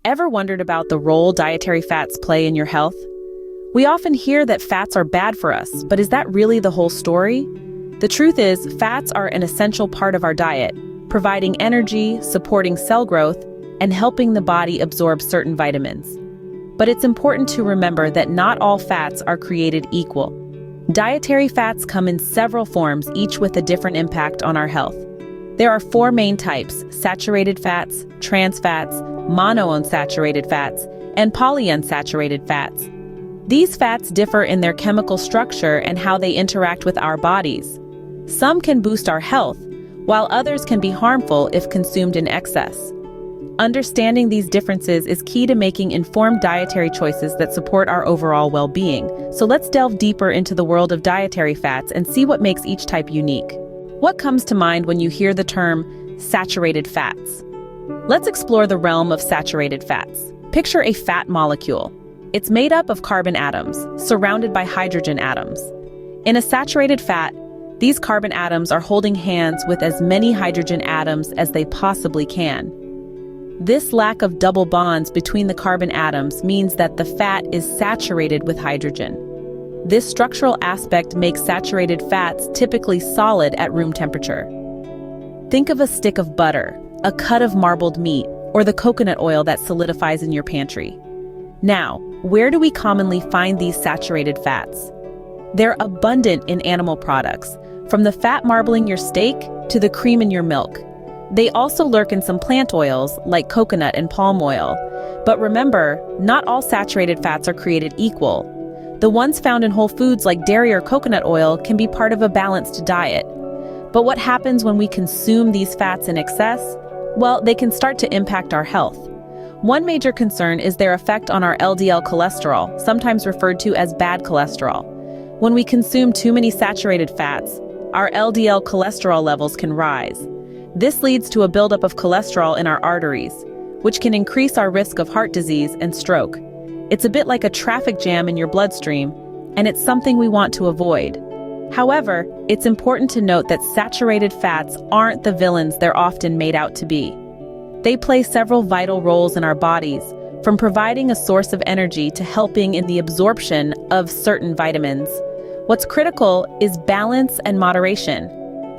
Ever wondered about the role dietary fats play in your health? We often hear that fats are bad for us, but is that really the whole story? The truth is, fats are an essential part of our diet, providing energy, supporting cell growth, and helping the body absorb certain vitamins. But it's important to remember that not all fats are created equal. Dietary fats come in several forms, each with a different impact on our health. There are four main types: saturated fats, trans fats, monounsaturated fats, and polyunsaturated fats. These fats differ in their chemical structure and how they interact with our bodies. Some can boost our health, while others can be harmful if consumed in excess. Understanding these differences is key to making informed dietary choices that support our overall well-being. So let's delve deeper into the world of dietary fats and see what makes each type unique. What comes to mind when you hear the term saturated fats? Let's explore the realm of saturated fats. Picture a fat molecule. It's made up of carbon atoms, surrounded by hydrogen atoms. In a saturated fat, these carbon atoms are holding hands with as many hydrogen atoms as they possibly can. This lack of double bonds between the carbon atoms means that the fat is saturated with hydrogen. This structural aspect makes saturated fats typically solid at room temperature. Think of a stick of butter, a cut of marbled meat, or the coconut oil that solidifies in your pantry. Now, where do we commonly find these saturated fats? They're abundant in animal products, from the fat marbling your steak to the cream in your milk. They also lurk in some plant oils, like coconut and palm oil. But remember, not all saturated fats are created equal. The ones found in whole foods like dairy or coconut oil can be part of a balanced diet. But what happens when we consume these fats in excess? Well, they can start to impact our health. One major concern is their effect on our LDL cholesterol, sometimes referred to as bad cholesterol. When we consume too many saturated fats, our LDL cholesterol levels can rise. This leads to a buildup of cholesterol in our arteries, which can increase our risk of heart disease and stroke. It's a bit like a traffic jam in your bloodstream, and it's something we want to avoid. However, it's important to note that saturated fats aren't the villains they're often made out to be. They play several vital roles in our bodies, from providing a source of energy to helping in the absorption of certain vitamins. What's critical is balance and moderation.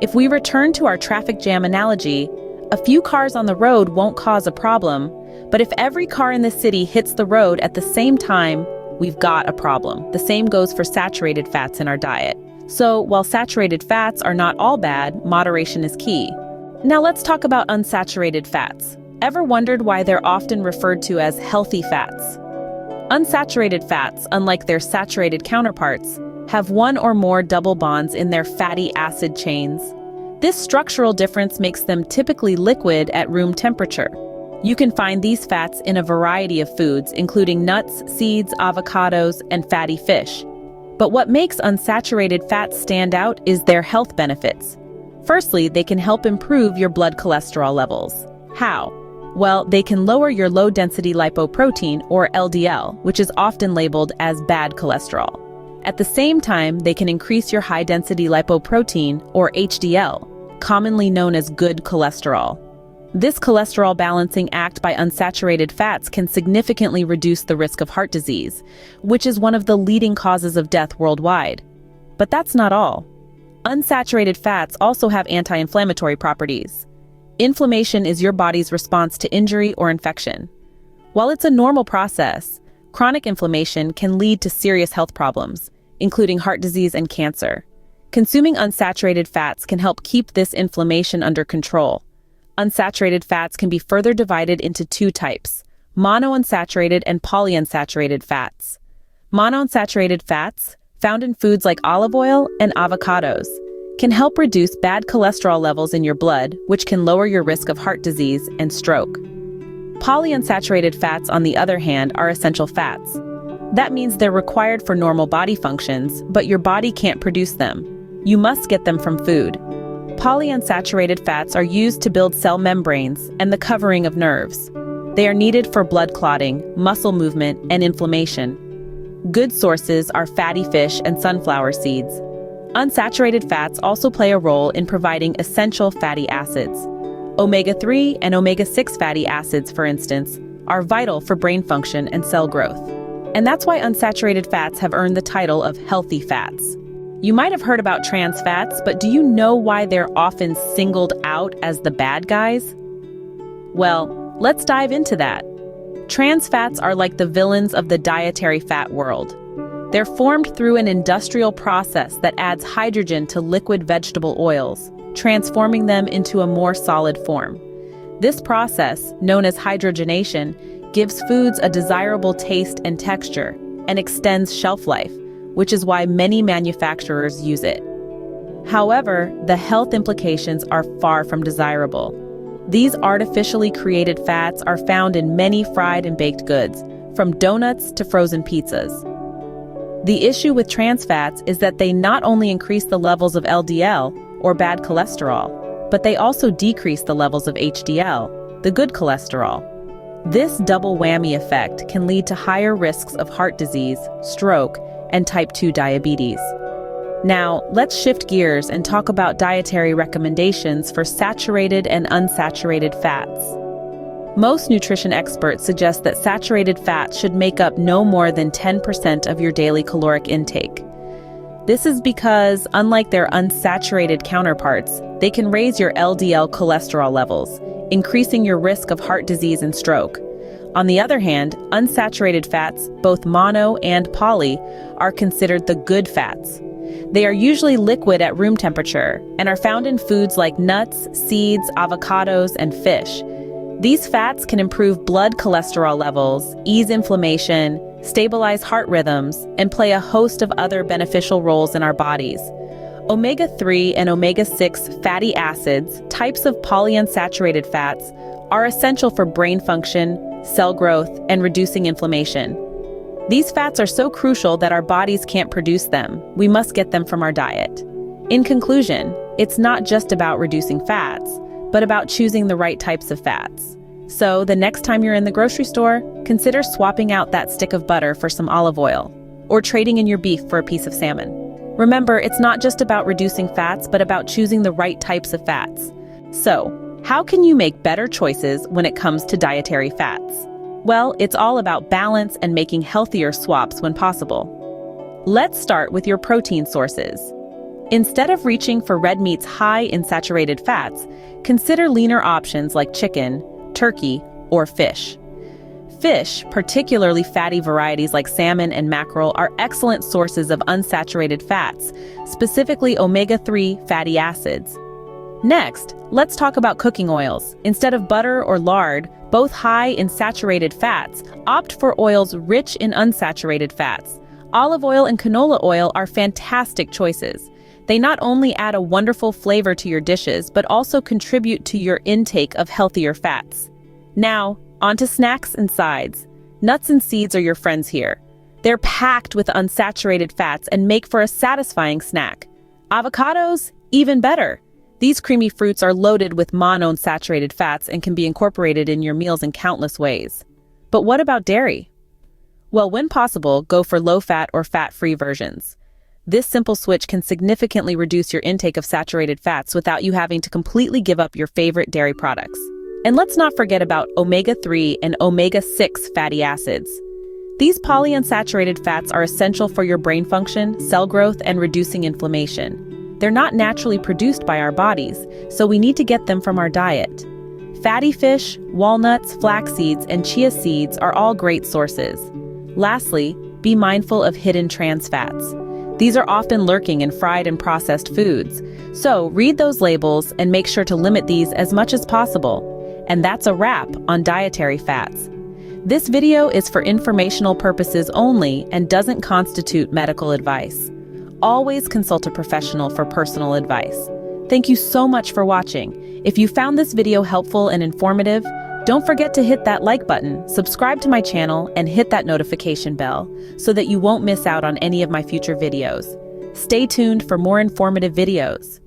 If we return to our traffic jam analogy, a few cars on the road won't cause a problem, but if every car in the city hits the road at the same time, we've got a problem. The same goes for saturated fats in our diet. So, while saturated fats are not all bad, moderation is key. Now let's talk about unsaturated fats. Ever wondered why they're often referred to as healthy fats? Unsaturated fats, unlike their saturated counterparts, have one or more double bonds in their fatty acid chains. This structural difference makes them typically liquid at room temperature. You can find these fats in a variety of foods, including nuts, seeds, avocados, and fatty fish. But what makes unsaturated fats stand out is their health benefits. Firstly, they can help improve your blood cholesterol levels. How? Well, they can lower your low-density lipoprotein, or LDL, which is often labeled as bad cholesterol. At the same time, they can increase your high-density lipoprotein, or HDL, commonly known as good cholesterol. This cholesterol balancing act by unsaturated fats can significantly reduce the risk of heart disease, which is one of the leading causes of death worldwide. But that's not all. Unsaturated fats also have anti-inflammatory properties. Inflammation is your body's response to injury or infection. While it's a normal process, chronic inflammation can lead to serious health problems, including heart disease and cancer. Consuming unsaturated fats can help keep this inflammation under control. Unsaturated fats can be further divided into two types: monounsaturated and polyunsaturated fats. Monounsaturated fats, found in foods like olive oil and avocados, can help reduce bad cholesterol levels in your blood, which can lower your risk of heart disease and stroke. Polyunsaturated fats, on the other hand, are essential fats. That means they're required for normal body functions, but your body can't produce them. You must get them from food. Polyunsaturated fats are used to build cell membranes and the covering of nerves. They are needed for blood clotting, muscle movement, and inflammation. Good sources are fatty fish and sunflower seeds. Unsaturated fats also play a role in providing essential fatty acids. Omega-3 and omega-6 fatty acids, for instance, are vital for brain function and cell growth. And that's why unsaturated fats have earned the title of healthy fats. You might have heard about trans fats, but do you know why they're often singled out as the bad guys? Well, let's dive into that. Trans fats are like the villains of the dietary fat world. They're formed through an industrial process that adds hydrogen to liquid vegetable oils, transforming them into a more solid form. This process, known as hydrogenation, gives foods a desirable taste and texture and extends shelf life, which is why many manufacturers use it. However, the health implications are far from desirable. These artificially created fats are found in many fried and baked goods, from donuts to frozen pizzas. The issue with trans fats is that they not only increase the levels of LDL, or bad cholesterol, but they also decrease the levels of HDL, the good cholesterol. This double whammy effect can lead to higher risks of heart disease, stroke, and type 2 diabetes. Now, let's shift gears and talk about dietary recommendations for saturated and unsaturated fats. Most nutrition experts suggest that saturated fats should make up no more than 10% of your daily caloric intake. This is because, unlike their unsaturated counterparts, they can raise your LDL cholesterol levels, increasing your risk of heart disease and stroke. On the other hand, unsaturated fats, both mono and poly, are considered the good fats. They are usually liquid at room temperature and are found in foods like nuts, seeds, avocados, and fish. These fats can improve blood cholesterol levels, ease inflammation, stabilize heart rhythms, and play a host of other beneficial roles in our bodies. Omega-3 and omega-6 fatty acids, types of polyunsaturated fats, are essential for brain function, cell growth, and reducing inflammation. These fats are so crucial that our bodies can't produce them. We must get them from our diet. In conclusion, it's not just about reducing fats, but about choosing the right types of fats. So the next time you're in the grocery store, consider swapping out that stick of butter for some olive oil, or trading in your beef for a piece of salmon. Remember, it's not just about reducing fats, but about choosing the right types of fats. So, how can you make better choices when it comes to dietary fats? Well, it's all about balance and making healthier swaps when possible. Let's start with your protein sources. Instead of reaching for red meats high in saturated fats, consider leaner options like chicken, turkey, or fish. Fish, particularly fatty varieties like salmon and mackerel, are excellent sources of unsaturated fats, specifically omega-3 fatty acids. Next, let's talk about cooking oils. Instead of butter or lard, both high in saturated fats, opt for oils rich in unsaturated fats. Olive oil and canola oil are fantastic choices. They not only add a wonderful flavor to your dishes, but also contribute to your intake of healthier fats. Now, onto snacks and sides. Nuts and seeds are your friends here. They're packed with unsaturated fats and make for a satisfying snack. Avocados? Even better. These creamy fruits are loaded with monounsaturated fats and can be incorporated in your meals in countless ways. But what about dairy? Well, when possible, go for low-fat or fat-free versions. This simple switch can significantly reduce your intake of saturated fats without you having to completely give up your favorite dairy products. And let's not forget about omega-3 and omega-6 fatty acids. These polyunsaturated fats are essential for your brain function, cell growth, and reducing inflammation. They're not naturally produced by our bodies, so we need to get them from our diet. Fatty fish, walnuts, flax seeds, and chia seeds are all great sources. Lastly, be mindful of hidden trans fats. These are often lurking in fried and processed foods, so read those labels and make sure to limit these as much as possible. And that's a wrap on dietary fats. This video is for informational purposes only and doesn't constitute medical advice. Always consult a professional for personal advice. Thank you so much for watching. If you found this video helpful and informative, don't forget to hit that like button, subscribe to my channel, and hit that notification bell so that you won't miss out on any of my future videos. Stay tuned for more informative videos.